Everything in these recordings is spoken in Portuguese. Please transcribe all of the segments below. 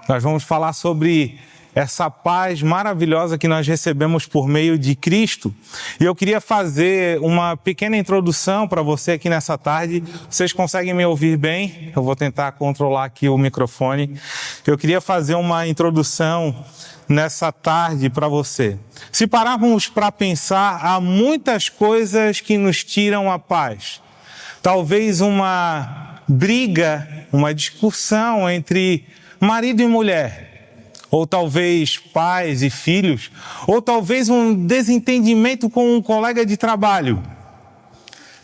Nós vamos falar sobre essa paz maravilhosa que nós recebemos por meio de Cristo. E eu queria fazer uma pequena introdução para você aqui nessa tarde. Vocês conseguem me ouvir bem? Eu vou tentar controlar aqui o microfone. Eu queria fazer uma introdução nessa tarde para você. Se pararmos para pensar, há muitas coisas que nos tiram a paz. Talvez uma briga, uma discussão entre marido e mulher, ou talvez pais e filhos, ou talvez um desentendimento com um colega de trabalho.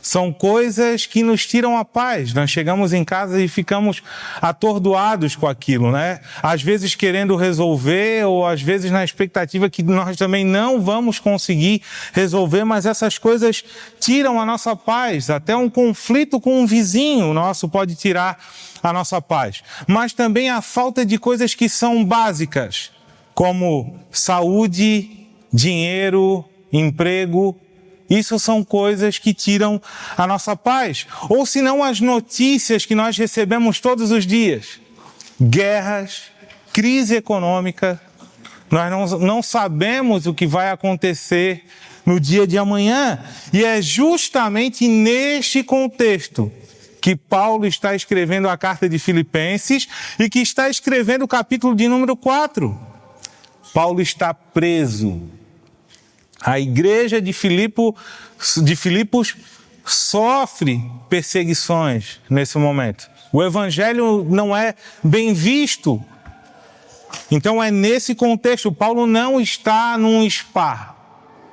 São coisas que nos tiram a paz. Nós chegamos em casa e ficamos atordoados com aquilo, né? Às vezes querendo resolver, ou às vezes na expectativa que nós também não vamos conseguir resolver, mas essas coisas tiram a nossa paz. Até um conflito com um vizinho nosso pode tirar a nossa paz. Mas também a falta de coisas que são básicas, como saúde, dinheiro, emprego. Isso são coisas que tiram a nossa paz. Ou se não, as notícias que nós recebemos todos os dias. Guerras, crise econômica. Nós não sabemos o que vai acontecer no dia de amanhã. E é justamente neste contexto que Paulo está escrevendo a carta de Filipenses e que está escrevendo o capítulo de número 4. Paulo está preso. A igreja de Filipos sofre perseguições nesse momento. O evangelho não é bem visto. Então é nesse contexto. Paulo não está num spa.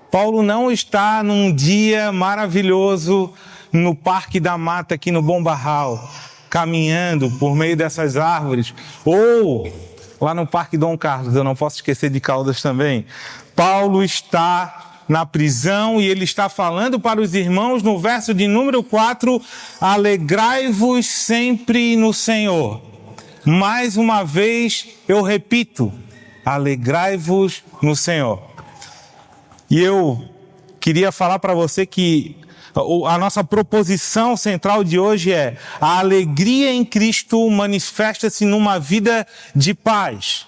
Paulo não está num dia maravilhoso no Parque da Mata aqui no Bom Barral, caminhando por meio dessas árvores. Ou lá no Parque Dom Carlos, eu não posso esquecer de Caldas também. Paulo está na prisão e ele está falando para os irmãos no verso de número 4, alegrai-vos sempre no Senhor. Mais uma vez eu repito, alegrai-vos no Senhor. E eu queria falar para você que a nossa proposição central de hoje é: a alegria em Cristo manifesta-se numa vida de paz.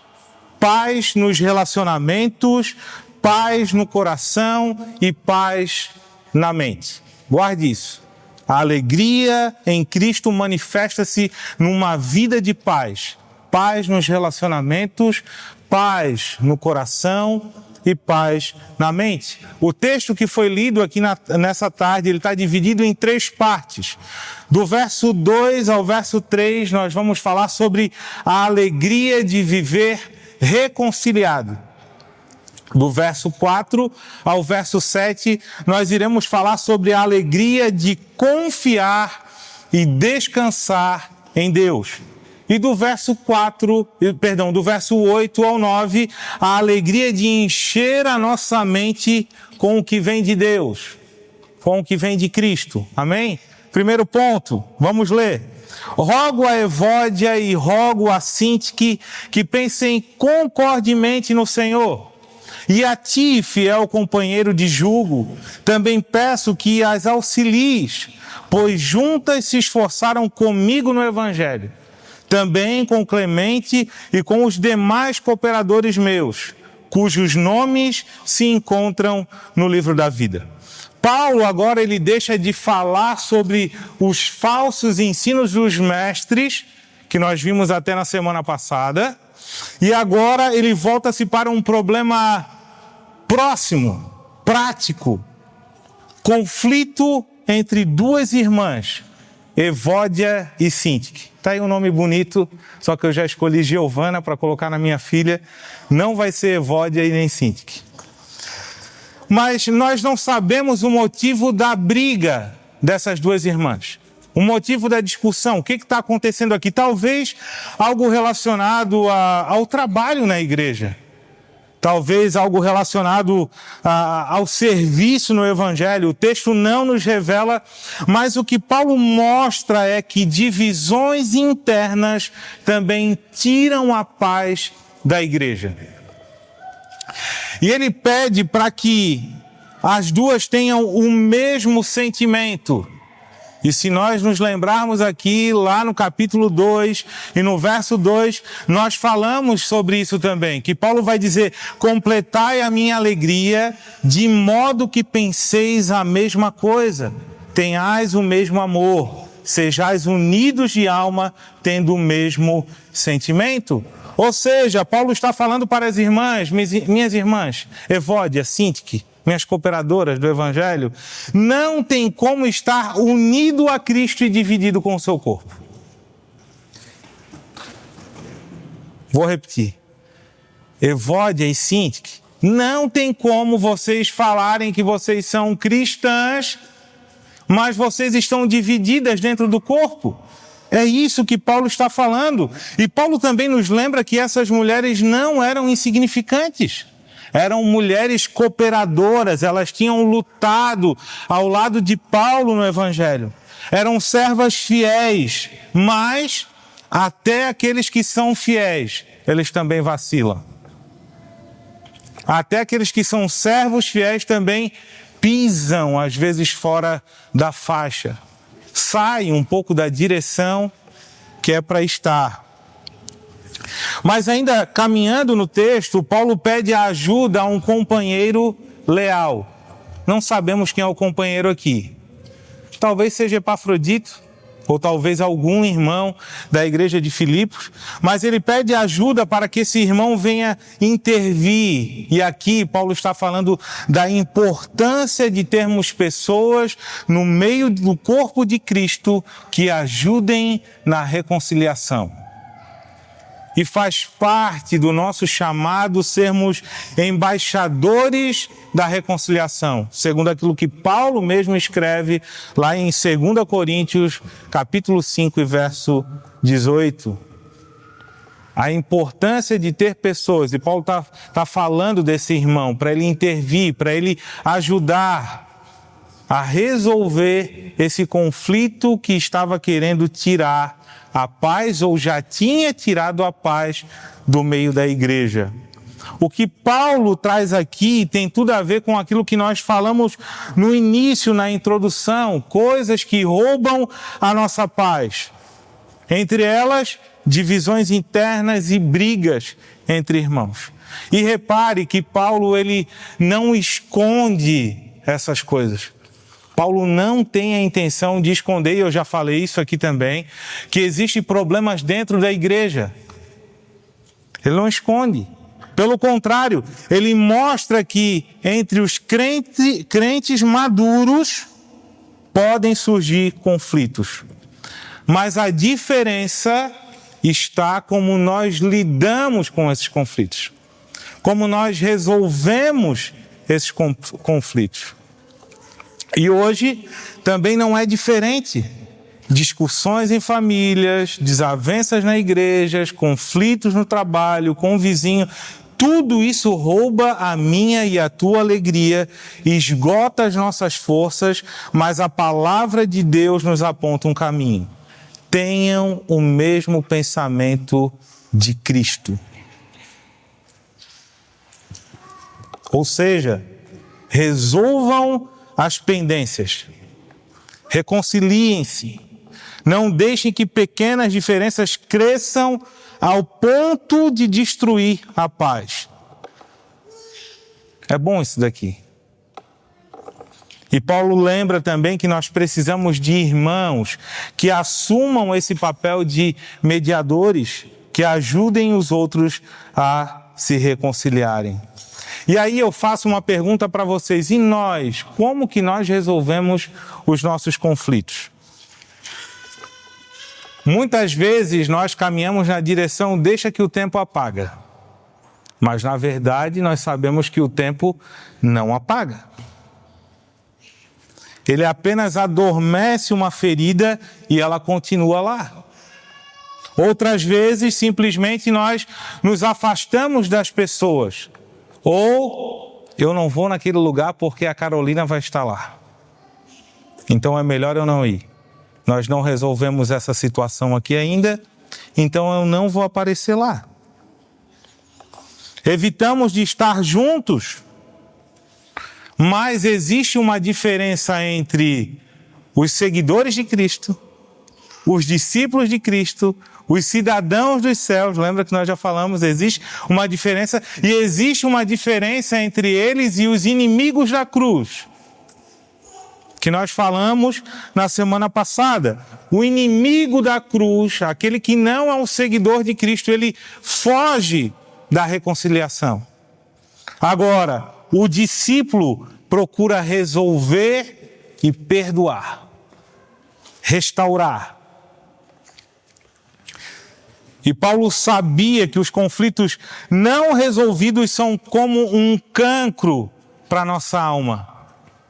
Paz nos relacionamentos, paz no coração e paz na mente. Guarde isso. A alegria em Cristo manifesta-se numa vida de paz. Paz nos relacionamentos, paz no coração e paz na mente. O texto que foi lido aqui nessa tarde, ele está dividido em 3 partes. Do verso 2 ao verso 3, nós vamos falar sobre a alegria de viver reconciliado. Do verso 4 ao verso 7, nós iremos falar sobre a alegria de confiar e descansar em Deus. E do verso 8 ao 9, a alegria de encher a nossa mente com o que vem de Deus, com o que vem de Cristo. Amém? Primeiro ponto, vamos ler. Rogo a Evódia e rogo a Sintique que pensem concordemente no Senhor. E a ti, fiel companheiro de jugo, também peço que as auxilies, pois juntas se esforçaram comigo no Evangelho. Também com Clemente e com os demais cooperadores meus, cujos nomes se encontram no livro da vida. Paulo agora ele deixa de falar sobre os falsos ensinos dos mestres, que nós vimos até na semana passada, e agora ele volta-se para um problema próximo, prático, conflito entre 2 irmãs, Evódia e Sintique. Está aí um nome bonito, só que eu já escolhi Giovana para colocar na minha filha. Não vai ser Evódia e nem Sintique. Mas nós não sabemos o motivo da briga dessas 2 irmãs. O motivo da discussão. O que está acontecendo aqui? Talvez algo relacionado ao trabalho na igreja. Talvez algo relacionado ao serviço no Evangelho. O texto não nos revela, mas o que Paulo mostra é que divisões internas também tiram a paz da igreja. E ele pede para que as 2 tenham o mesmo sentimento. E se nós nos lembrarmos aqui, lá no capítulo 2 e no verso 2, nós falamos sobre isso também, que Paulo vai dizer: completai a minha alegria, de modo que penseis a mesma coisa, tenhais o mesmo amor, sejais unidos de alma, tendo o mesmo sentimento. Ou seja, Paulo está falando para as irmãs, minhas irmãs, Evódia, Sintique, minhas cooperadoras do Evangelho, não tem como estar unido a Cristo e dividido com o seu corpo. Vou repetir. Evódia e Sintique, não tem como vocês falarem que vocês são cristãs, mas vocês estão divididas dentro do corpo. É isso que Paulo está falando. E Paulo também nos lembra que essas mulheres não eram insignificantes. Eram mulheres cooperadoras, elas tinham lutado ao lado de Paulo no Evangelho. Eram servas fiéis, mas até aqueles que são fiéis, eles também vacilam. Até aqueles que são servos fiéis também pisam, às vezes, fora da faixa. Saem um pouco da direção que é para estar. Mas ainda caminhando no texto, Paulo pede a ajuda a um companheiro leal. Não sabemos quem é o companheiro aqui. Talvez seja Epafrodito, ou talvez algum irmão da igreja de Filipos, mas ele pede ajuda para que esse irmão venha intervir. E aqui Paulo está falando da importância de termos pessoas no meio do corpo de Cristo que ajudem na reconciliação. E faz parte do nosso chamado sermos embaixadores da reconciliação, segundo aquilo que Paulo mesmo escreve lá em 2 Coríntios, capítulo 5 e verso 18. A importância de ter pessoas, e Paulo está falando desse irmão, para ele intervir, para ele ajudar a resolver esse conflito que estava querendo tirar a paz, ou já tinha tirado a paz do meio da igreja. O que Paulo traz aqui tem tudo a ver com aquilo que nós falamos no início, na introdução, coisas que roubam a nossa paz. Entre elas, divisões internas e brigas entre irmãos. E repare que Paulo, ele não esconde essas coisas. Paulo não tem a intenção de esconder, e eu já falei isso aqui também, que existem problemas dentro da igreja. Ele não esconde. Pelo contrário, ele mostra que entre os crentes maduros podem surgir conflitos. Mas a diferença está como nós lidamos com esses conflitos. Como nós resolvemos esses conflitos. E hoje também não é diferente. Discussões em famílias, desavenças na igreja, conflitos no trabalho, com o vizinho, tudo isso rouba a minha e a tua alegria, esgota as nossas forças, mas a palavra de Deus nos aponta um caminho. Tenham o mesmo pensamento de Cristo. Ou seja, resolvam as pendências. Reconciliem-se. Não deixem que pequenas diferenças cresçam ao ponto de destruir a paz. É bom isso daqui. E Paulo lembra também que nós precisamos de irmãos que assumam esse papel de mediadores, que ajudem os outros a se reconciliarem. E aí eu faço uma pergunta para vocês. E nós? Como que nós resolvemos os nossos conflitos? Muitas vezes nós caminhamos na direção, deixa que o tempo apaga. Mas na verdade nós sabemos que o tempo não apaga. Ele apenas adormece uma ferida e ela continua lá. Outras vezes simplesmente nós nos afastamos das pessoas. Ou eu não vou naquele lugar porque a Carolina vai estar lá. Então é melhor eu não ir. Nós não resolvemos essa situação aqui ainda, então eu não vou aparecer lá. Evitamos de estar juntos, mas existe uma diferença entre os seguidores de Cristo, os discípulos de Cristo, os cidadãos dos céus, lembra que nós já falamos, existe uma diferença, e existe uma diferença entre eles e os inimigos da cruz, que nós falamos na semana passada. O inimigo da cruz, aquele que não é um seguidor de Cristo, ele foge da reconciliação. Agora, o discípulo procura resolver e perdoar, restaurar. E Paulo sabia que os conflitos não resolvidos são como um cancro para a nossa alma.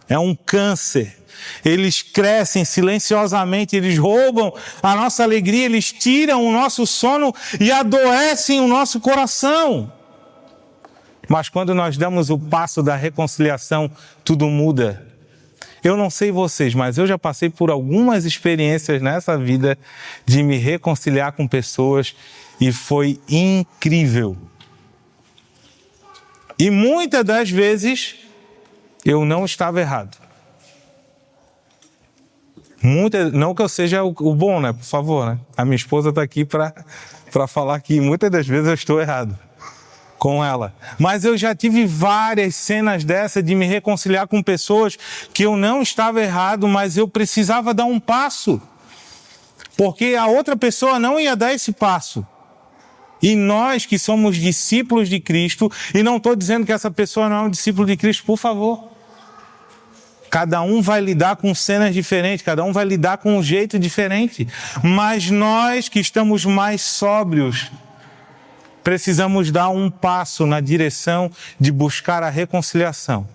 É um câncer. Eles crescem silenciosamente, eles roubam a nossa alegria, eles tiram o nosso sono e adoecem o nosso coração. Mas quando nós damos o passo da reconciliação, tudo muda. Eu não sei vocês, mas eu já passei por algumas experiências nessa vida de me reconciliar com pessoas e foi incrível. E muitas das vezes eu não estava errado. Não que eu seja o bom, né? Por favor, né? A minha esposa está aqui para falar que muitas das vezes eu estou errado com ela. Mas eu já tive várias cenas dessa de me reconciliar com pessoas que eu não estava errado, mas eu precisava dar um passo. Porque a outra pessoa não ia dar esse passo. E nós que somos discípulos de Cristo, e não estou dizendo que essa pessoa não é um discípulo de Cristo, por favor. Cada um vai lidar com cenas diferentes, cada um vai lidar com um jeito diferente. Mas nós que estamos mais sóbrios, precisamos dar um passo na direção de buscar a reconciliação.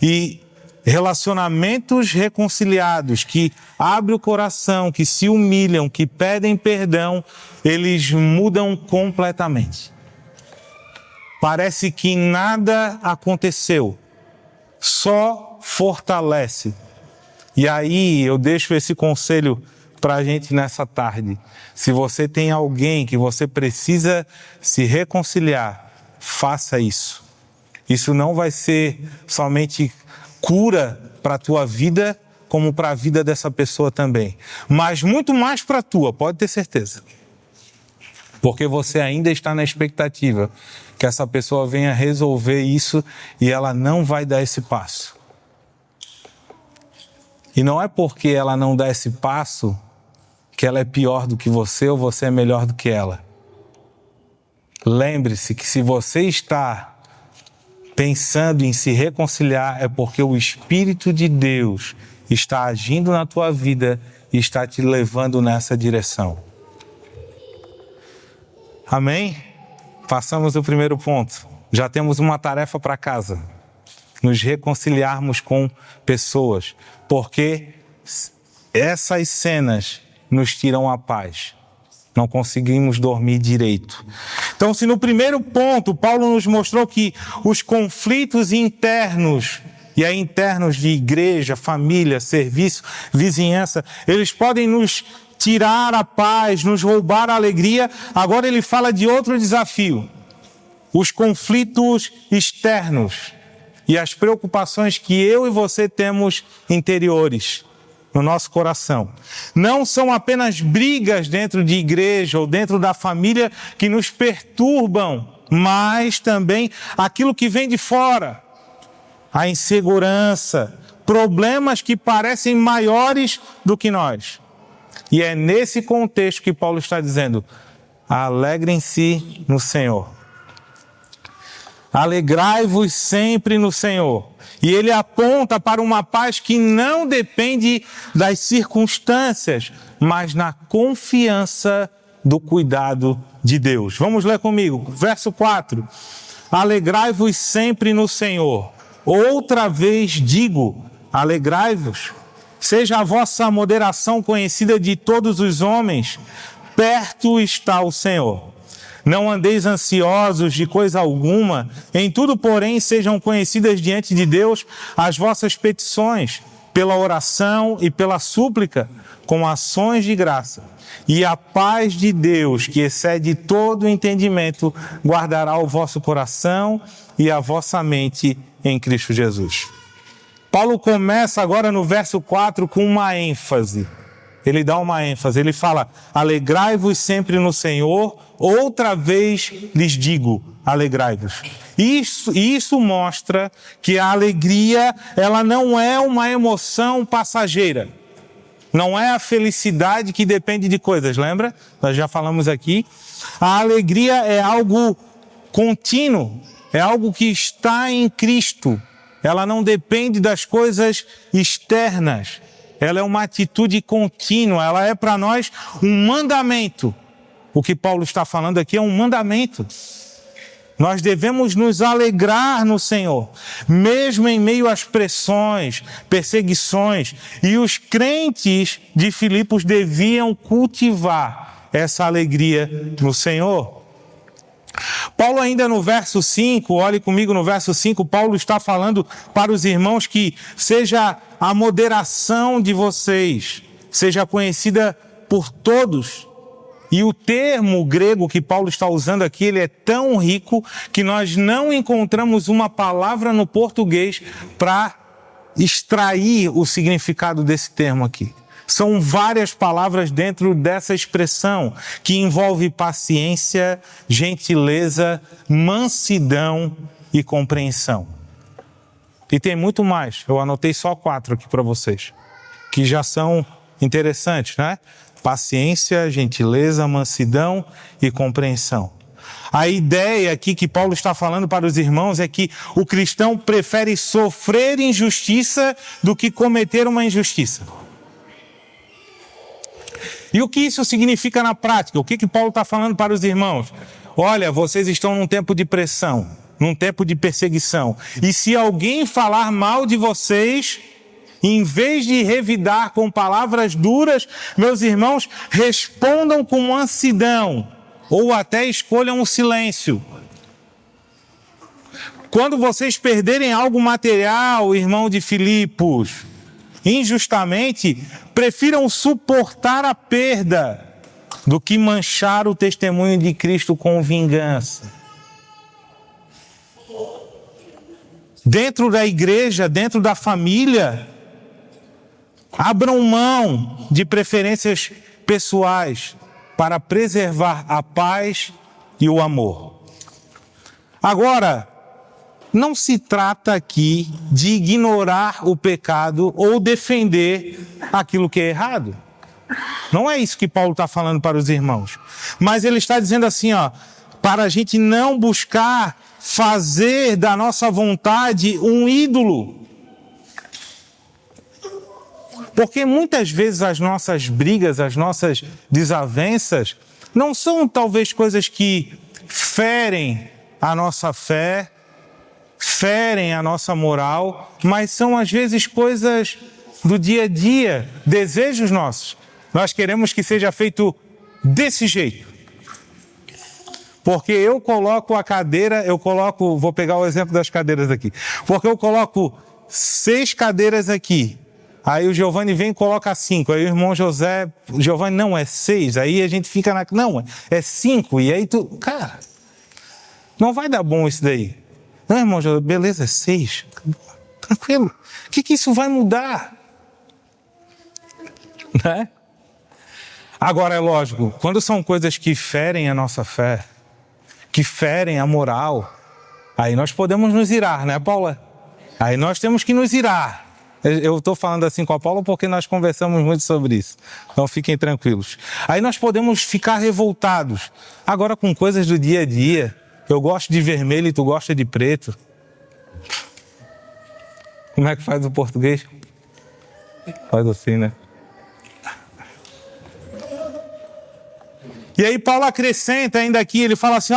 E relacionamentos reconciliados, que abrem o coração, que se humilham, que pedem perdão, eles mudam completamente. Parece que nada aconteceu, só fortalece. E aí eu deixo esse conselho para a gente nessa tarde. Se você tem alguém que você precisa se reconciliar, faça isso. Isso não vai ser somente cura para a tua vida, como para a vida dessa pessoa também. Mas muito mais para a tua, pode ter certeza. Porque você ainda está na expectativa que essa pessoa venha resolver isso e ela não vai dar esse passo. E não é porque ela não dá esse passo que ela é pior do que você ou você é melhor do que ela. Lembre-se que se você está pensando em se reconciliar, é porque o Espírito de Deus está agindo na tua vida e está te levando nessa direção. Amém? Passamos o primeiro ponto. Já temos uma tarefa para casa. Nos reconciliarmos com pessoas. Porque essas cenas nos tiram a paz. Não conseguimos dormir direito. Então, se no primeiro ponto, Paulo nos mostrou que os conflitos internos, e aí internos de igreja, família, serviço, vizinhança, eles podem nos tirar a paz, nos roubar a alegria. Agora ele fala de outro desafio. Os conflitos externos e as preocupações que eu e você temos interiores no nosso coração. Não são apenas brigas dentro de igreja ou dentro da família que nos perturbam, mas também aquilo que vem de fora. A insegurança, problemas que parecem maiores do que nós. E é nesse contexto que Paulo está dizendo: alegrem-se no Senhor. Alegrai-vos sempre no Senhor. E ele aponta para uma paz que não depende das circunstâncias, mas na confiança do cuidado de Deus. Vamos ler comigo, verso 4. Alegrai-vos sempre no Senhor. Outra vez digo, alegrai-vos. Seja a vossa moderação conhecida de todos os homens, perto está o Senhor. Não andeis ansiosos de coisa alguma, em tudo, porém, sejam conhecidas diante de Deus as vossas petições, pela oração e pela súplica, com ações de graça. E a paz de Deus, que excede todo o entendimento, guardará o vosso coração e a vossa mente em Cristo Jesus. Paulo começa agora no verso 4 com uma ênfase. Ele dá uma ênfase, ele fala: alegrai-vos sempre no Senhor, outra vez lhes digo, alegrai-vos. Isso mostra que a alegria, ela não é uma emoção passageira. Não é a felicidade que depende de coisas, lembra? Nós já falamos aqui. A alegria é algo contínuo, é algo que está em Cristo. Ela não depende das coisas externas. Ela é uma atitude contínua, ela é para nós um mandamento. O que Paulo está falando aqui é um mandamento. Nós devemos nos alegrar no Senhor, mesmo em meio às pressões, perseguições. E os crentes de Filipos deviam cultivar essa alegria no Senhor. Paulo ainda no verso 5, olhe comigo no verso 5, Paulo está falando para os irmãos que seja a moderação de vocês, seja conhecida por todos. E o termo grego que Paulo está usando aqui, ele é tão rico que nós não encontramos uma palavra no português para extrair o significado desse termo aqui. São várias palavras dentro dessa expressão que envolve paciência, gentileza, mansidão e compreensão. E tem muito mais. Eu anotei só 4 aqui para vocês, que já são interessantes, né? Paciência, gentileza, mansidão e compreensão. A ideia aqui que Paulo está falando para os irmãos é que o cristão prefere sofrer injustiça do que cometer uma injustiça. E o que isso significa na prática? O que Paulo está falando para os irmãos? Olha, vocês estão num tempo de pressão, num tempo de perseguição. E se alguém falar mal de vocês, em vez de revidar com palavras duras, meus irmãos, respondam com mansidão, ou até escolham o silêncio. Quando vocês perderem algo material, irmão de Filipos, injustamente, prefiram suportar a perda do que manchar o testemunho de Cristo com vingança. Dentro da igreja, dentro da família, abram mão de preferências pessoais para preservar a paz e o amor. Agora, não se trata aqui de ignorar o pecado ou defender aquilo que é errado. Não é isso que Paulo está falando para os irmãos. Mas ele está dizendo assim, para a gente não buscar fazer da nossa vontade um ídolo. Porque muitas vezes as nossas brigas, as nossas desavenças, não são talvez coisas que ferem a nossa fé, ferem a nossa moral, mas são às vezes coisas do dia a dia, desejos nossos. Nós queremos que seja feito desse jeito. Porque eu coloco a cadeira, vou pegar o exemplo das cadeiras aqui. Porque eu coloco 6 cadeiras aqui. Aí o Giovanni vem e coloca 5. Aí o irmão Giovanni, não, é 6. Aí a gente fica não, é 5. E aí cara, não vai dar bom isso daí. Não, irmão Giovanni, beleza, é 6. Tranquilo. O que isso vai mudar? Né? Agora, é lógico, quando são coisas que ferem a nossa fé, que ferem a moral, aí nós podemos nos irar, né, Paula? Aí nós temos que nos irar. Eu estou falando assim com a Paula porque nós conversamos muito sobre isso. Então fiquem tranquilos. Aí nós podemos ficar revoltados. Agora com coisas do dia a dia. Eu gosto de vermelho e tu gosta de preto. Como é que faz o português? Faz assim, né? E aí Paulo acrescenta ainda aqui, ele fala assim,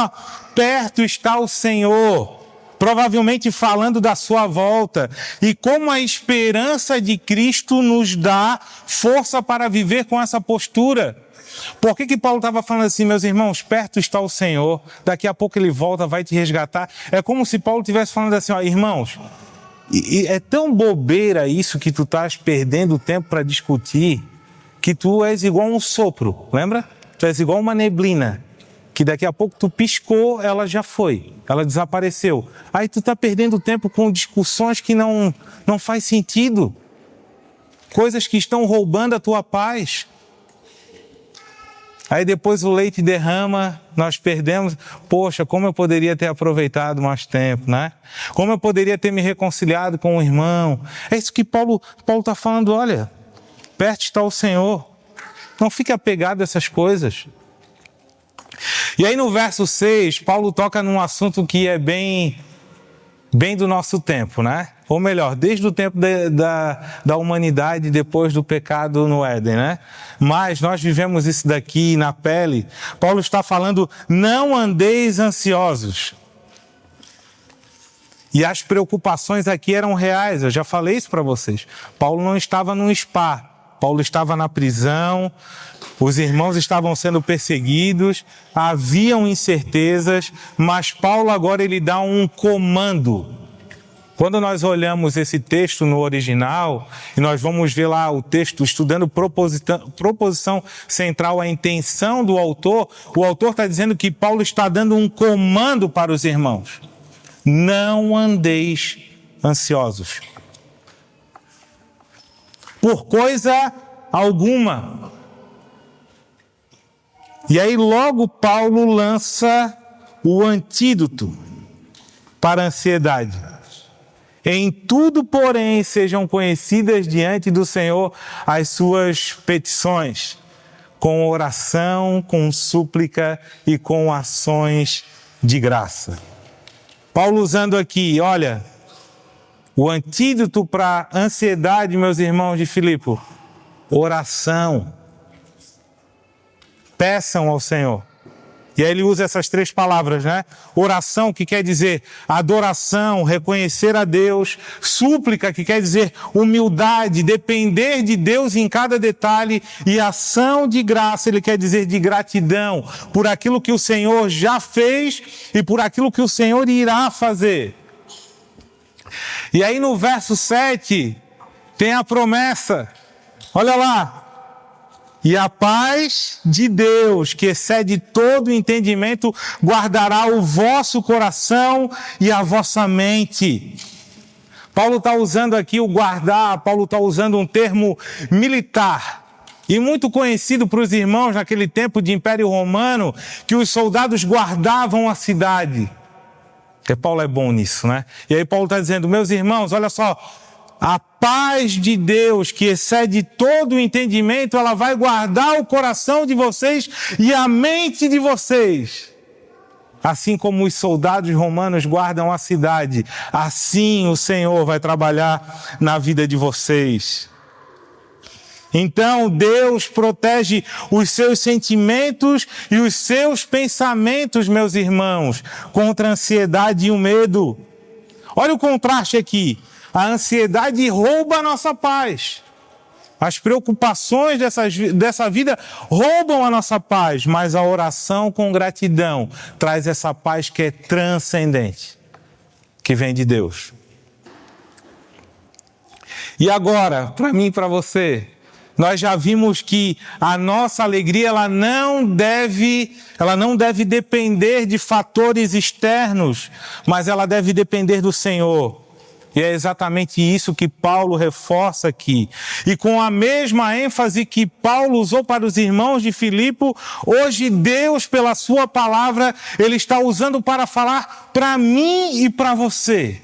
perto está o Senhor, provavelmente falando da sua volta, e como a esperança de Cristo nos dá força para viver com essa postura. Por que Paulo estava falando assim, meus irmãos, perto está o Senhor, daqui a pouco ele volta, vai te resgatar. É como se Paulo estivesse falando assim, irmãos, é tão bobeira isso que tu estás perdendo tempo para discutir, que tu és igual um sopro, lembra? Tu és igual uma neblina. que daqui a pouco tu piscou, ela já foi, ela desapareceu. Aí tu está perdendo tempo com discussões que não faz sentido, coisas que estão roubando a tua paz. Aí depois o leite derrama, nós perdemos. Poxa, como eu poderia ter aproveitado mais tempo, né? Como eu poderia ter me reconciliado com o irmão. É isso que Paulo está falando, olha, perto está o Senhor. Não fique apegado a essas coisas. E aí no verso 6, Paulo toca num assunto que é bem do nosso tempo, né? Ou melhor, desde o tempo da humanidade, depois do pecado no Éden, né? Mas nós vivemos isso daqui na pele. Paulo está falando, não andeis ansiosos. E as preocupações aqui eram reais, eu já falei isso para vocês. Paulo não estava num spa, Paulo estava na prisão, os irmãos estavam sendo perseguidos, haviam incertezas, mas Paulo agora ele dá um comando. Quando nós olhamos esse texto no original, e nós vamos ver lá o texto estudando proposição central, a intenção do autor, o autor está dizendo que Paulo está dando um comando para os irmãos. Não andeis ansiosos por coisa alguma. E aí logo Paulo lança o antídoto para a ansiedade. Em tudo, porém, sejam conhecidas diante do Senhor as suas petições, com oração, com súplica e com ações de graça. Paulo usando aqui, olha, o antídoto para a ansiedade, meus irmãos de Filipe, oração. Peçam ao Senhor. E aí ele usa essas 3 palavras, né? Oração, que quer dizer adoração, reconhecer a Deus. Súplica, que quer dizer humildade, depender de Deus em cada detalhe. E ação de graça, ele quer dizer de gratidão por aquilo que o Senhor já fez e por aquilo que o Senhor irá fazer. E aí no verso 7, tem a promessa. Olha lá. E a paz de Deus, que excede todo entendimento, guardará o vosso coração e a vossa mente. Paulo está usando aqui o guardar, Paulo está usando um termo militar. E muito conhecido para os irmãos naquele tempo de Império Romano, que os soldados guardavam a cidade. Porque Paulo é bom nisso, né? E aí Paulo está dizendo, meus irmãos, olha só, a paz de Deus, que excede todo o entendimento, ela vai guardar o coração de vocês e a mente de vocês. Assim como os soldados romanos guardam a cidade, assim o Senhor vai trabalhar na vida de vocês. Então Deus protege os seus sentimentos e os seus pensamentos, meus irmãos, contra a ansiedade e o medo. Olha o contraste aqui. A ansiedade rouba a nossa paz. As preocupações dessa vida roubam a nossa paz, mas a oração com gratidão traz essa paz que é transcendente, que vem de Deus. E agora, para mim e para você, nós já vimos que a nossa alegria ela não deve depender de fatores externos, mas ela deve depender do Senhor. E é exatamente isso que Paulo reforça aqui. E com a mesma ênfase que Paulo usou para os irmãos de Filipe, hoje Deus, pela sua palavra, Ele está usando para falar para mim e para você.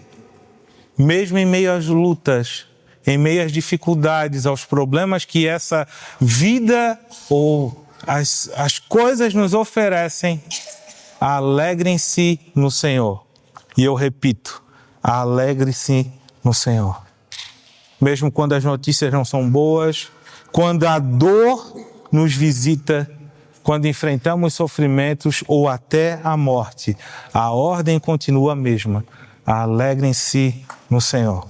Mesmo em meio às lutas, em meio às dificuldades, aos problemas que essa vida ou as coisas nos oferecem, alegrem-se no Senhor. E eu repito, alegre-se no Senhor. Mesmo quando as notícias não são boas, quando a dor nos visita, quando enfrentamos sofrimentos ou até a morte, a ordem continua a mesma. Alegrem-se no Senhor.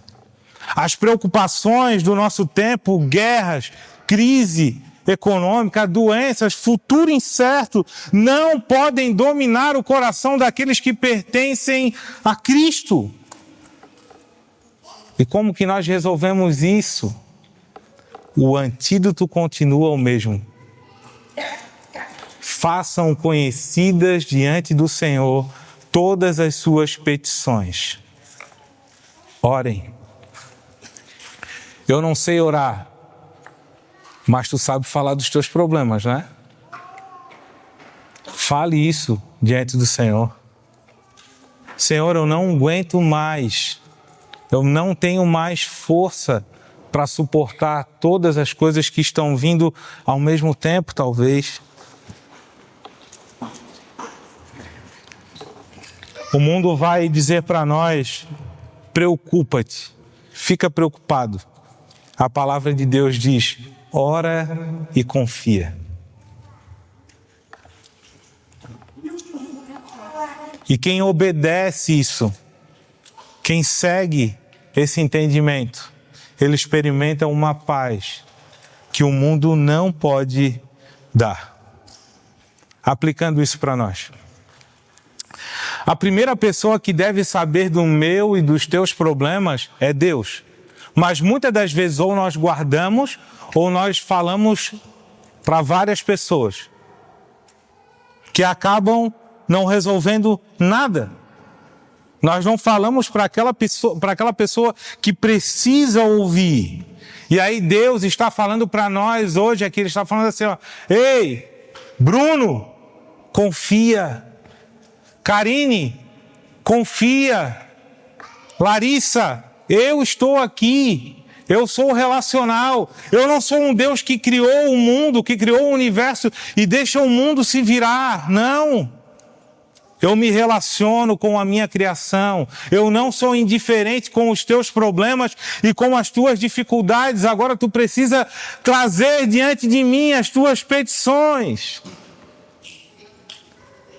As preocupações do nosso tempo, guerras, crise econômica, doenças, futuro incerto, não podem dominar o coração daqueles que pertencem a Cristo. E como que nós resolvemos isso? O antídoto continua o mesmo. façam conhecidas diante do Senhor todas as suas petições. Orem. Eu não sei orar, mas tu sabes falar dos teus problemas, né? Fale isso diante do Senhor. Senhor, eu não aguento mais. Eu não tenho mais força para suportar todas as coisas que estão vindo ao mesmo tempo, talvez. O mundo vai dizer para nós, preocupa-te, fica preocupado. A palavra de Deus diz, ora e confia. E quem obedece isso, quem segue esse entendimento, ele experimenta uma paz que o mundo não pode dar. Aplicando isso para nós. A primeira pessoa que deve saber do meu e dos teus problemas é Deus. Mas muitas das vezes ou nós guardamos ou nós falamos para várias pessoas que acabam não resolvendo nada. Nós não falamos para aquela pessoa que precisa ouvir. E aí Deus está falando para nós hoje aqui, Ele está falando assim, ó, ei, Bruno, confia. Karine, confia. Larissa, eu estou aqui. Eu sou relacional. Eu não sou um Deus que criou o mundo, que criou o universo e deixa o mundo se virar. Não. Eu me relaciono com a minha criação. Eu não sou indiferente com os teus problemas e com as tuas dificuldades. Agora tu precisa trazer diante de mim as tuas petições.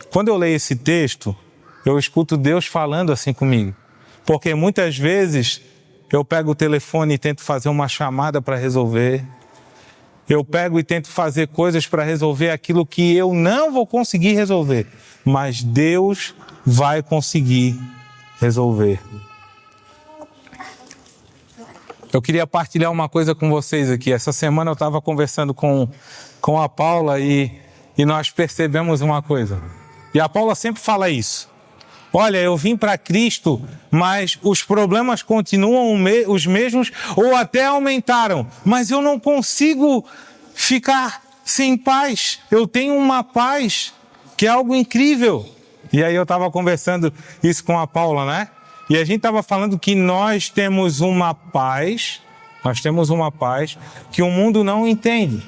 Quando eu leio esse texto, eu escuto Deus falando assim comigo. Porque muitas vezes eu pego o telefone e tento fazer uma chamada para resolver. Eu pego e tento fazer coisas para resolver aquilo que eu não vou conseguir resolver. Mas Deus vai conseguir resolver. Eu queria partilhar uma coisa com vocês aqui. Essa semana eu estava conversando com a Paula e nós percebemos uma coisa. E a Paula sempre fala isso. Olha, eu vim para Cristo, mas os problemas continuam os mesmos ou até aumentaram. Mas eu não consigo ficar sem paz. Eu tenho uma paz que é algo incrível. E aí eu estava conversando isso com a Paula, né? E a gente estava falando que nós temos uma paz que o mundo não entende.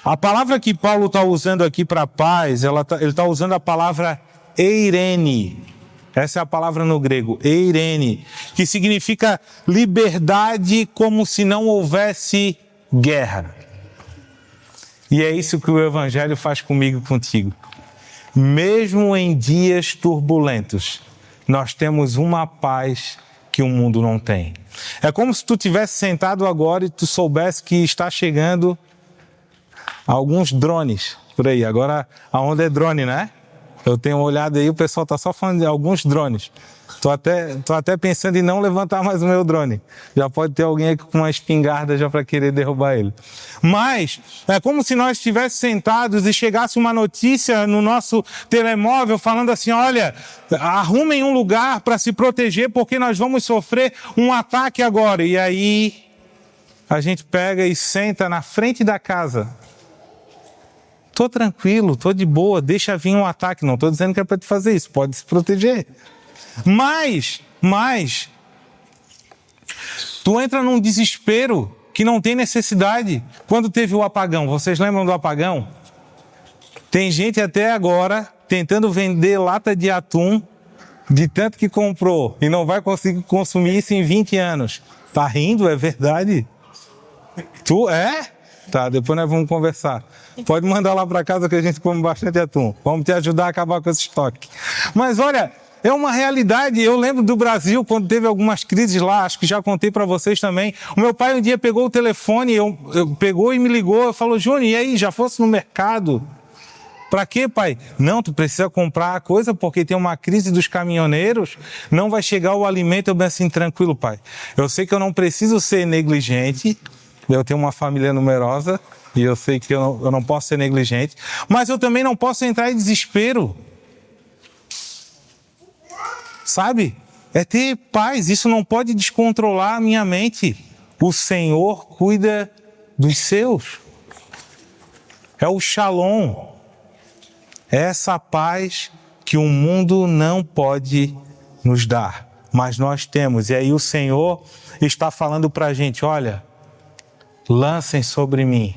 A palavra que Paulo está usando aqui para paz, ele está usando a palavra eirene. Essa é a palavra no grego, eirene, que significa liberdade como se não houvesse guerra. E é isso que o Evangelho faz comigo e contigo. Mesmo em dias turbulentos, nós temos uma paz que o mundo não tem. É como se tu tivesse sentado agora e tu soubesse que está chegando alguns drones por aí. Agora a onda é drone, né? Eu tenho olhado aí, o pessoal está só falando de alguns drones. Tô até pensando em não levantar mais o meu drone. Já pode ter alguém aqui com uma espingarda já para querer derrubar ele. Mas é como se nós estivéssemos sentados e chegasse uma notícia no nosso telemóvel falando assim, olha, arrumem um lugar para se proteger porque nós vamos sofrer um ataque agora. E aí a gente pega e senta na frente da casa. Tô tranquilo, tô de boa, deixa vir um ataque. Não estou dizendo que é para te fazer isso, pode se proteger. Mas, tu entra num desespero que não tem necessidade. Quando teve o apagão, vocês lembram do apagão? Tem gente até agora tentando vender lata de atum de tanto que comprou e não vai conseguir consumir isso em 20 anos. Tá rindo? É verdade? Tu é? Tá, depois nós vamos conversar. Pode mandar lá para casa que a gente come bastante atum. Vamos te ajudar a acabar com esse estoque. Mas olha, é uma realidade. Eu lembro do Brasil, quando teve algumas crises lá, acho que já contei para vocês também. O meu pai um dia pegou o telefone, pegou e me ligou, falou, Júnior, e aí, já fosse no mercado? Para quê, pai? Não, tu precisa comprar a coisa porque tem uma crise dos caminhoneiros, não vai chegar o alimento. Eu bem assim, tranquilo, pai. Eu sei que eu não preciso ser negligente, eu tenho uma família numerosa, e eu sei que eu não posso ser negligente, mas eu também não posso entrar em desespero. Sabe? É ter paz, isso não pode descontrolar a minha mente. O Senhor cuida dos seus. É o Shalom. É essa paz que o mundo não pode nos dar, mas nós temos. E aí o Senhor está falando para a gente, olha, lancem sobre mim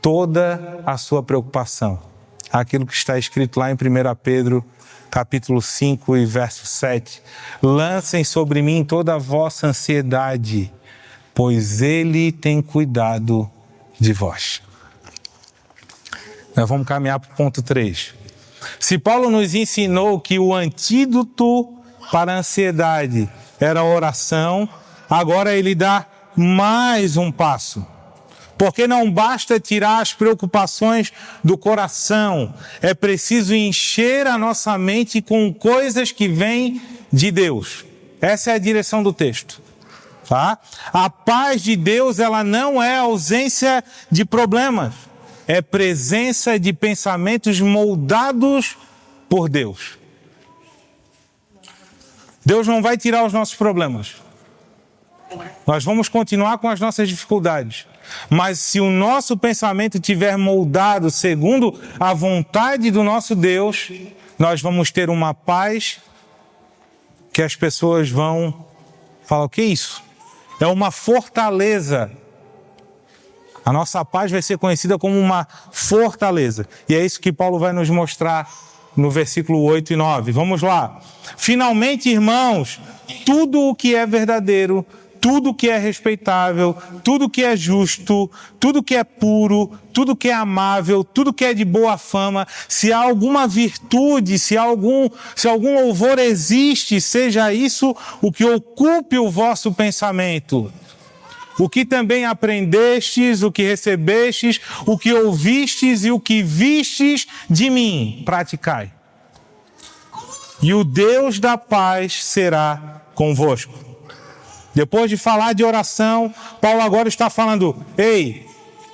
toda a sua preocupação. Aquilo que está escrito lá em 1 Pedro, capítulo 5 e verso 7. Lancem sobre mim toda a vossa ansiedade, pois Ele tem cuidado de vós. Nós vamos caminhar para o ponto 3. Se Paulo nos ensinou que o antídoto para a ansiedade era a oração, agora ele dá mais um passo. Porque não basta tirar as preocupações do coração, é preciso encher a nossa mente com coisas que vêm de Deus. Essa é a direção do texto. Tá? A paz de Deus, ela não é ausência de problemas, é presença de pensamentos moldados por Deus. Deus não vai tirar os nossos problemas. Nós vamos continuar com as nossas dificuldades. Mas se o nosso pensamento estiver moldado segundo a vontade do nosso Deus, nós vamos ter uma paz que as pessoas vão falar, o que é isso? É uma fortaleza. A nossa paz vai ser conhecida como uma fortaleza. E é isso que Paulo vai nos mostrar no versículo 8 e 9. Vamos lá. Finalmente, irmãos, tudo o que é verdadeiro, tudo o que é respeitável, tudo o que é justo, tudo o que é puro, tudo o que é amável, tudo o que é de boa fama, se há alguma virtude, se algum louvor existe, seja isso o que ocupe o vosso pensamento. O que também aprendestes, o que recebestes, o que ouvistes e o que vistes de mim, praticai. E o Deus da paz será convosco. Depois de falar de oração, Paulo agora está falando, ei,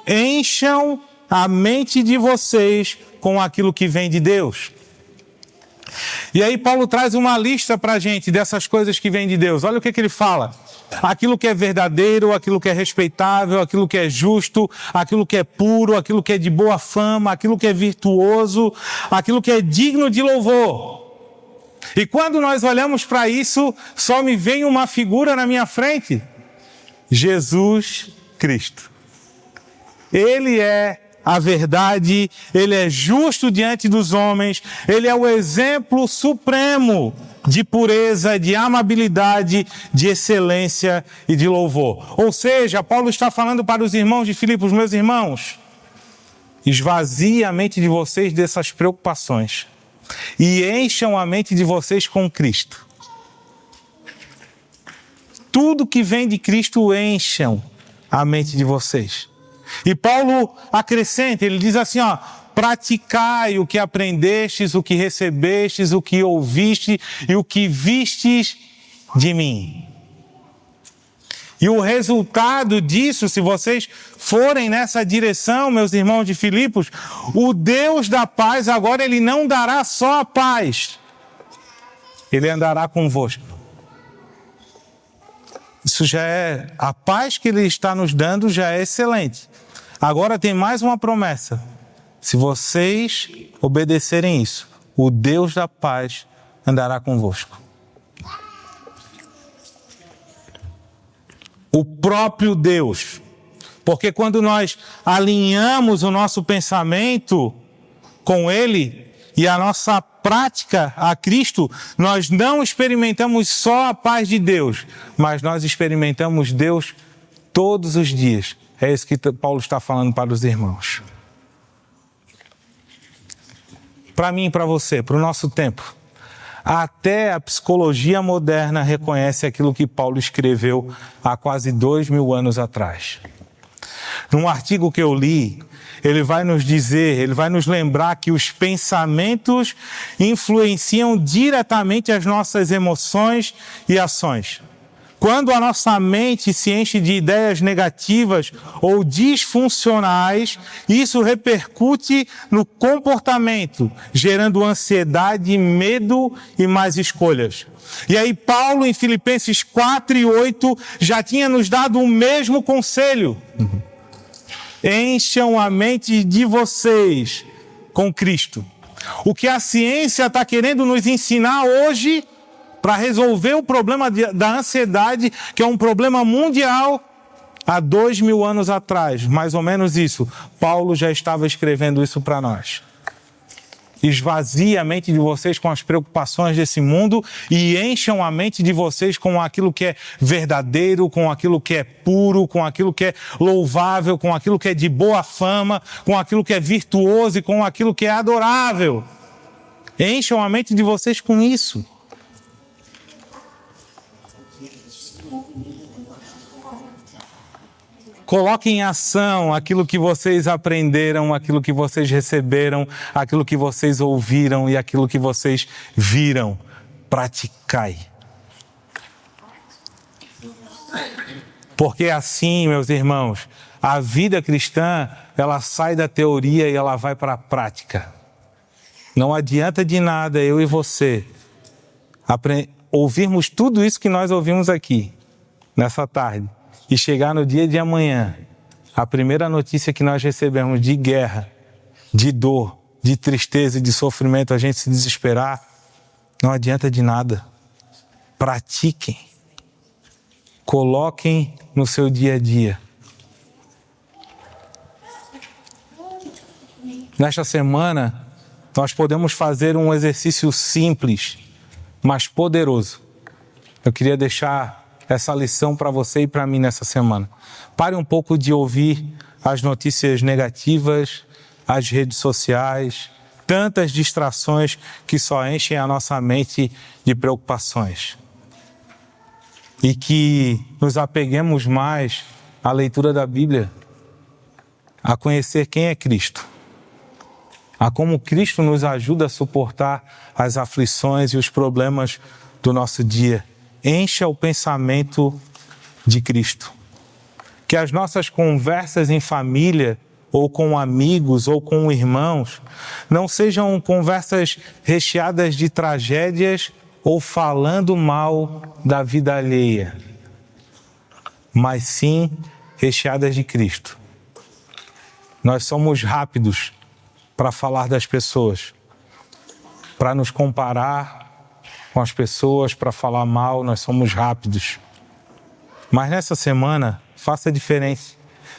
encham a mente de vocês com aquilo que vem de Deus. E aí Paulo traz uma lista para a gente dessas coisas que vêm de Deus. Olha o que ele fala. Aquilo que é verdadeiro, aquilo que é respeitável, aquilo que é justo, aquilo que é puro, aquilo que é de boa fama, aquilo que é virtuoso, aquilo que é digno de louvor. E quando nós olhamos para isso, só me vem uma figura na minha frente. Jesus Cristo. Ele é a verdade, Ele é justo diante dos homens, Ele é o exemplo supremo de pureza, de amabilidade, de excelência e de louvor. Ou seja, Paulo está falando para os irmãos de Filipos, meus irmãos, esvazie a mente de vocês dessas preocupações e encham a mente de vocês com Cristo. Tudo que vem de Cristo encham a mente de vocês. E Paulo acrescenta, ele diz assim, praticai o que aprendestes, o que recebestes, o que ouviste e o que vistes de mim. E o resultado disso, se vocês forem nessa direção, meus irmãos de Filipos, o Deus da paz agora ele não dará só a paz, ele andará convosco. Isso já é, a paz que ele está nos dando já é excelente. Agora tem mais uma promessa. Se vocês obedecerem isso, o Deus da paz andará convosco. O próprio Deus. Porque quando nós alinhamos o nosso pensamento com Ele e a nossa prática a Cristo, nós não experimentamos só a paz de Deus, mas nós experimentamos Deus todos os dias. É isso que Paulo está falando para os irmãos. Para mim e para você, para o nosso tempo. Até a psicologia moderna reconhece aquilo que Paulo escreveu há quase 2000 anos atrás. Num artigo que eu li, ele vai nos dizer, ele vai nos lembrar que os pensamentos influenciam diretamente as nossas emoções e ações. Quando a nossa mente se enche de ideias negativas ou disfuncionais, isso repercute no comportamento, gerando ansiedade, medo e mais escolhas. E aí Paulo, em Filipenses 4:8, já tinha nos dado o mesmo conselho. Encham a mente de vocês com Cristo. O que a ciência está querendo nos ensinar hoje para resolver o problema da ansiedade, que é um problema mundial, há 2000 anos atrás, mais ou menos isso, Paulo já estava escrevendo isso para nós. Esvazie a mente de vocês com as preocupações desse mundo e encham a mente de vocês com aquilo que é verdadeiro, com aquilo que é puro, com aquilo que é louvável, com aquilo que é de boa fama, com aquilo que é virtuoso e com aquilo que é adorável. Encham a mente de vocês com isso. Coloquem em ação aquilo que vocês aprenderam, aquilo que vocês receberam, aquilo que vocês ouviram e aquilo que vocês viram. Praticai. Porque assim, meus irmãos, a vida cristã, ela sai da teoria e ela vai para a prática. Não adianta de nada eu e você ouvirmos tudo isso que nós ouvimos aqui, nessa tarde. E chegar no dia de amanhã, a primeira notícia que nós recebemos de guerra, de dor, de tristeza e de sofrimento, a gente se desesperar, não adianta de nada. Pratiquem. Coloquem no seu dia a dia. Nesta semana, nós podemos fazer um exercício simples, mas poderoso. Eu queria deixar essa lição para você e para mim nessa semana. Pare um pouco de ouvir as notícias negativas, as redes sociais, tantas distrações que só enchem a nossa mente de preocupações. E que nos apeguemos mais à leitura da Bíblia, a conhecer quem é Cristo, a como Cristo nos ajuda a suportar as aflições e os problemas do nosso dia. Encha o pensamento de Cristo. Que as nossas conversas em família, ou com amigos, ou com irmãos, não sejam conversas recheadas de tragédias ou falando mal da vida alheia, mas sim recheadas de Cristo. Nós somos rápidos para falar das pessoas, para nos comparar com as pessoas, para falar mal, nós somos rápidos. Mas nessa semana, faça a diferença.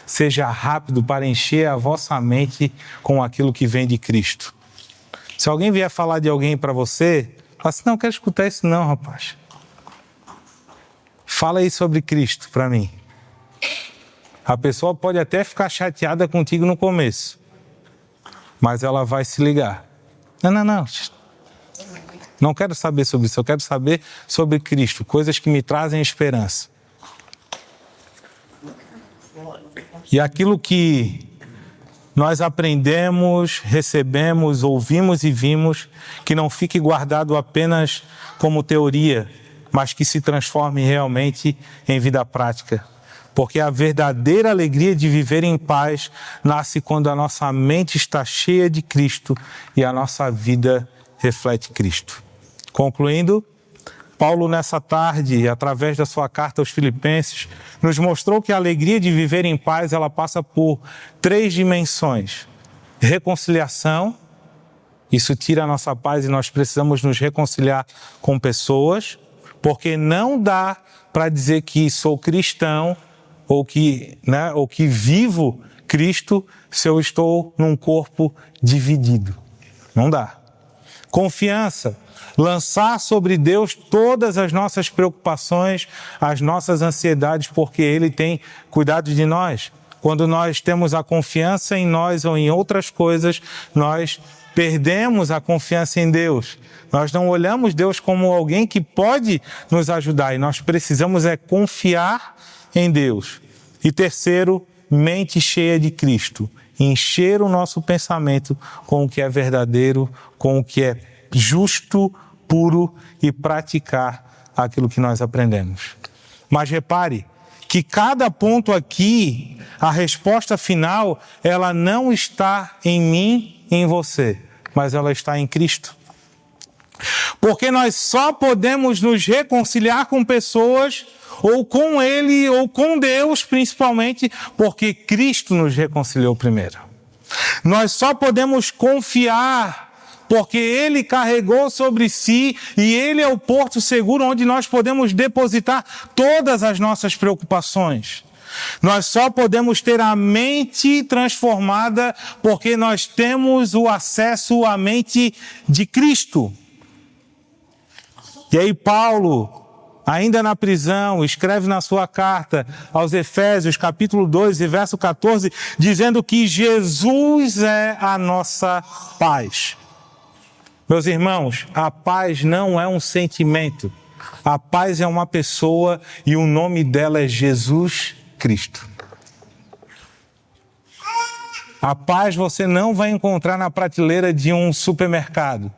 Seja rápido para encher a vossa mente com aquilo que vem de Cristo. Se alguém vier falar de alguém para você, fala assim, não quero escutar isso não, rapaz. Fala aí sobre Cristo para mim. A pessoa pode até ficar chateada contigo no começo, mas ela vai se ligar. Não. Não quero saber sobre isso, eu quero saber sobre Cristo, coisas que me trazem esperança. E aquilo que nós aprendemos, recebemos, ouvimos e vimos, que não fique guardado apenas como teoria, mas que se transforme realmente em vida prática. Porque a verdadeira alegria de viver em paz nasce quando a nossa mente está cheia de Cristo e a nossa vida reflete Cristo. Concluindo, Paulo nessa tarde, através da sua carta aos Filipenses, nos mostrou que a alegria de viver em paz, ela passa por 3 dimensões. Reconciliação, isso tira a nossa paz e nós precisamos nos reconciliar com pessoas, porque não dá para dizer que sou cristão ou que vivo Cristo se eu estou num corpo dividido. Não dá. Confiança, lançar sobre Deus todas as nossas preocupações, as nossas ansiedades, porque Ele tem cuidado de nós. Quando nós temos a confiança em nós ou em outras coisas, nós perdemos a confiança em Deus. Nós não olhamos Deus como alguém que pode nos ajudar e nós precisamos confiar em Deus. E terceiro, mente cheia de Cristo. Encher o nosso pensamento com o que é verdadeiro, com o que é justo, puro e praticar aquilo que nós aprendemos. Mas repare que cada ponto aqui, a resposta final, ela não está em mim e em você, mas ela está em Cristo. Porque nós só podemos nos reconciliar com pessoas, ou com Ele, ou com Deus, principalmente, porque Cristo nos reconciliou primeiro. Nós só podemos confiar porque Ele carregou sobre si e Ele é o porto seguro onde nós podemos depositar todas as nossas preocupações. Nós só podemos ter a mente transformada porque nós temos o acesso à mente de Cristo. E aí Paulo, ainda na prisão, escreve na sua carta aos Efésios, capítulo 2, e verso 14, dizendo que Jesus é a nossa paz. Meus irmãos, a paz não é um sentimento. A paz é uma pessoa e o nome dela é Jesus Cristo. A paz você não vai encontrar na prateleira de um supermercado.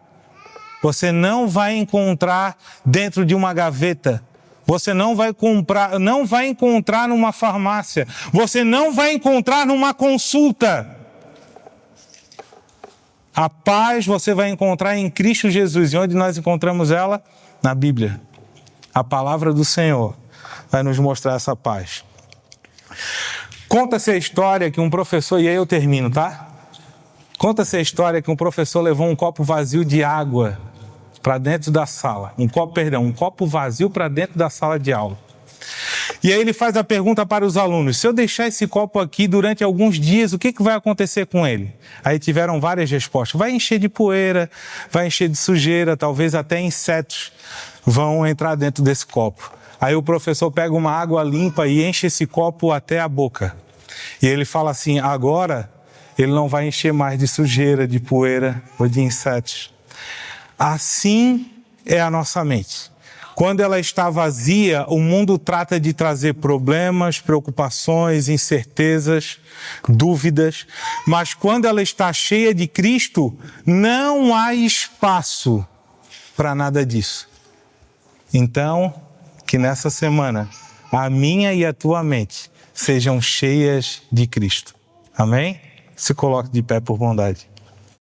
Você não vai encontrar dentro de uma gaveta. Você não vai encontrar numa farmácia. Você não vai encontrar numa consulta. A paz você vai encontrar em Cristo Jesus. E onde nós encontramos ela? Na Bíblia. A palavra do Senhor vai nos mostrar essa paz. Conta-se a história que um professor, e aí eu termino, tá? Conta-se a história que um professor levou um copo vazio de água para dentro da sala. Um copo vazio para dentro da sala de aula. E aí ele faz a pergunta para os alunos: se eu deixar esse copo aqui durante alguns dias, o que vai acontecer com ele? Aí tiveram várias respostas. Vai encher de poeira, vai encher de sujeira, talvez até insetos vão entrar dentro desse copo. Aí o professor pega uma água limpa e enche esse copo até a boca. E ele fala assim: agora ele não vai encher mais de sujeira, de poeira ou de insetos. Assim é a nossa mente. Quando ela está vazia, o mundo trata de trazer problemas, preocupações, incertezas, dúvidas. Mas quando ela está cheia de Cristo, não há espaço para nada disso. Então, que nessa semana, a minha e a tua mente sejam cheias de Cristo. Amém? Se coloque de pé por bondade.